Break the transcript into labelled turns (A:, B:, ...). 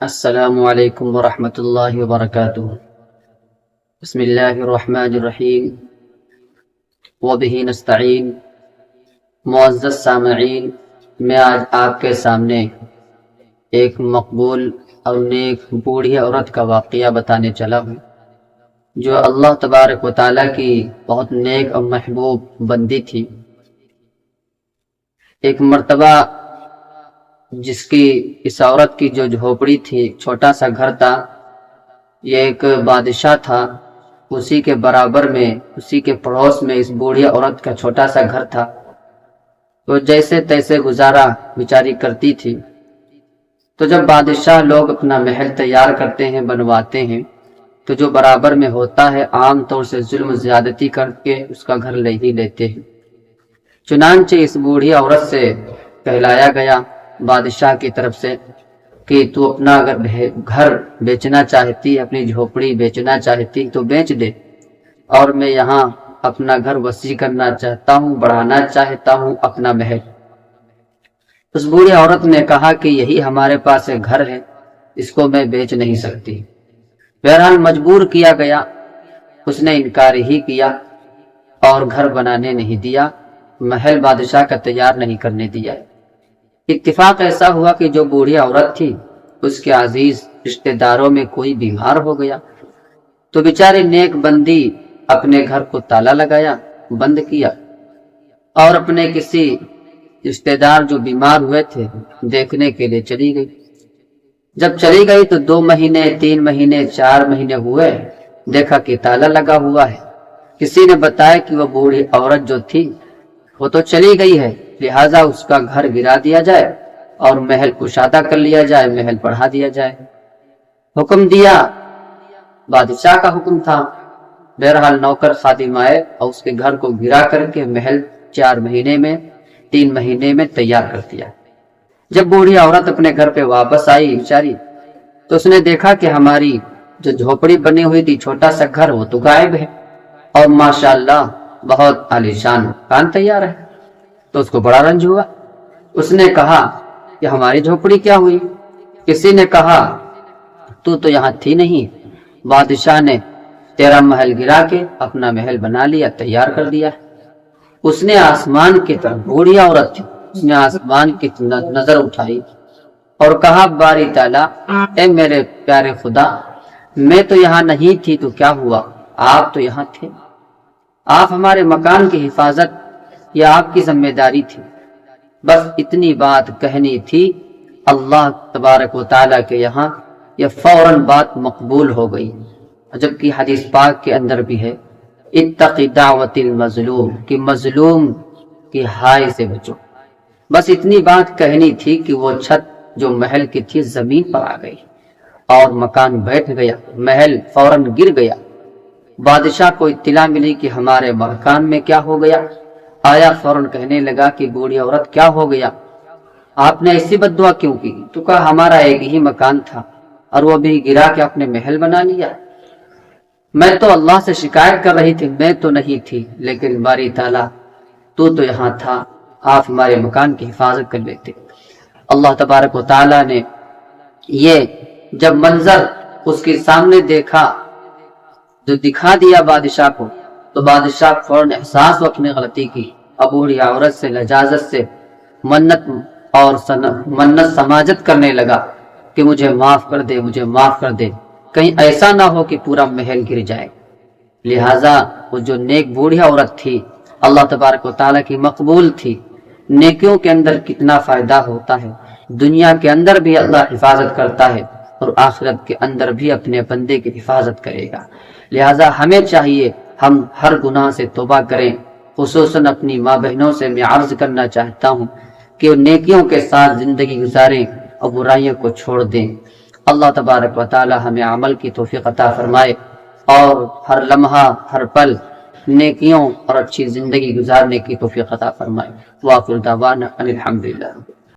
A: السلام علیکم ورحمۃ اللہ وبرکاتہ۔ بسم اللہ الرحمن الرحیم وبہ نستعین۔ معزز سامعین، میں آج آپ کے سامنے ایک مقبول اور نیک بوڑھی عورت کا واقعہ بتانے چلا ہوں، جو اللہ تبارک و تعالیٰ کی بہت نیک اور محبوب بندی تھی۔ ایک مرتبہ جس کی اس عورت کی جو جھوپڑی تھی، چھوٹا سا گھر تھا، یہ ایک بادشاہ تھا، اسی کے برابر میں، اسی کے پڑوس میں اس بوڑھی عورت کا چھوٹا سا گھر تھا۔ وہ جیسے تیسے گزارا بیچاری کرتی تھی۔ تو جب بادشاہ لوگ اپنا محل تیار کرتے ہیں، بنواتے ہیں، تو جو برابر میں ہوتا ہے عام طور سے ظلم زیادتی کر کے اس کا گھر لے ہی لیتے ہیں۔ چنانچہ اس بوڑھی عورت سے کہلایا گیا بادشاہ کی طرف سے کہ تو اپنا اگر گھر بیچنا چاہتی، اپنی جھوپڑی بیچنا چاہتی تو بیچ دے، اور میں یہاں اپنا گھر وسیع کرنا چاہتا ہوں، بڑھانا چاہتا ہوں اپنا محل۔ اس بوڑھی عورت نے کہا کہ یہی ہمارے پاس ایک گھر ہے، اس کو میں بیچ نہیں سکتی۔ بہرحال مجبور کیا گیا، اس نے انکار ہی کیا اور گھر بنانے نہیں دیا، محل بادشاہ کا تیار نہیں کرنے دیا۔ اتفاق ایسا ہوا کہ جو بوڑھی عورت تھی، اس کے عزیز رشتہ داروں میں کوئی بیمار ہو گیا، تو بیچاری نیک بندی اپنے گھر کو تالا لگایا، بند کیا، اور اپنے کسی رشتہ دار جو بیمار ہوئے تھے دیکھنے کے لیے چلی گئی۔ جب چلی گئی تو 2 مہینے، 3 مہینے، 4 مہینے ہوئے، دیکھا کہ تالا لگا ہوا ہے۔ کسی نے بتایا کہ وہ بوڑھی عورت جو تھی وہ تو چلی گئی ہے، لہٰذا اس کا گھر گرا دیا جائے اور محل کشادہ کر لیا جائے، محل بڑھا دیا جائے۔ حکم دیا، بادشاہ کا حکم تھا۔ بہرحال نوکر خادم آئے اور اس کے گھر کو گرا کر کے محل 4 مہینے میں، 3 مہینے میں تیار کر دیا۔ جب بوڑھی عورت اپنے گھر پہ واپس آئی بیچاری، تو اس نے دیکھا کہ ہماری جو جھوپڑی بنی ہوئی تھی، چھوٹا سا گھر، وہ تو غائب ہے، اور ماشاءاللہ بہت عالیشان مکان تیار ہے۔ تو اس کو بڑا رنج ہوا۔ اس نے کہا کہ ہماری جھوپڑی کیا ہوئی؟ کسی نے کہا تو یہاں تھی نہیں، بادشاہ نے تیرا محل گرا کے اپنا محل بنا لیا، تیار کر دیا۔ اس نے آسمان کی طرف، بوڑھی عورت تھی، اس نے آسمان کی نظر اٹھائی اور کہا باری تعالیٰ، اے میرے پیارے خدا، میں تو یہاں نہیں تھی تو کیا ہوا، آپ تو یہاں تھے، آپ ہمارے مکان کی حفاظت یہ آپ کی ذمہ داری تھی۔ بس اتنی بات کہنی تھی، اللہ تبارک و تعالیٰ کے یہاں یہ فوراً بات مقبول ہو گئی۔ جبکہ حدیث پاک کے اندر بھی ہے، اتق دعوت المظلوم، کہ مظلوم کی ہائے سے بچو۔ بس اتنی بات کہنی تھی کہ وہ چھت جو محل کی تھی زمین پر آ گئی اور مکان بیٹھ گیا، محل فوراً گر گیا۔ بادشاہ کو اطلاع ملی کہ ہمارے مکان میں کیا ہو گیا، آیا فوراً کہنے لگا کہ بوڑھی عورت کیا ہو گیا، آپ نے ایسی بد دعا کیوں کی؟ تو کہا ہمارا ایک ہی مکان تھا اور وہ بھی گرا کے اپنے محل بنا لیا۔ میں تو اللہ سے شکایت کر رہی تھی، میں تو نہیں تھی، لیکن باری تعالیٰ تو یہاں تھا، آپ ہمارے مکان کی حفاظت کر لیتے۔ اللہ تبارک و تعالیٰ نے یہ جب منظر اس کے سامنے دیکھا، جو دکھا دیا بادشاہ کو، تو بادشاہ فوراً احساس و اپنی غلطی کی، اب بوڑھی عورت سے لجاجت سے منت سماجت کرنے لگا کہ مجھے معاف کر دے، مجھے معاف کر دے، کہیں ایسا نہ ہو کہ پورا محل گر جائے۔ لہٰذا وہ جو نیک بوڑھی عورت تھی، اللہ تبارک و تعالیٰ کی مقبول تھی۔ نیکیوں کے اندر کتنا فائدہ ہوتا ہے، دنیا کے اندر بھی اللہ حفاظت کرتا ہے اور آخرت کے اندر بھی اپنے بندے کی حفاظت کرے گا۔ لہٰذا ہمیں چاہیے ہم ہر گناہ سے توبہ کریں۔ خصوصاً اپنی ماں بہنوں سے میں عرض کرنا چاہتا ہوں کہ وہ نیکیوں کے ساتھ زندگی گزاریں اور برائیوں کو چھوڑ دیں۔ اللہ تبارک و تعالی ہمیں عمل کی توفیق عطا فرمائے اور ہر لمحہ، ہر پل نیکیوں اور اچھی زندگی گزارنے کی توفیق عطا فرمائے۔ وآخر دعوانا ان الحمدللہ۔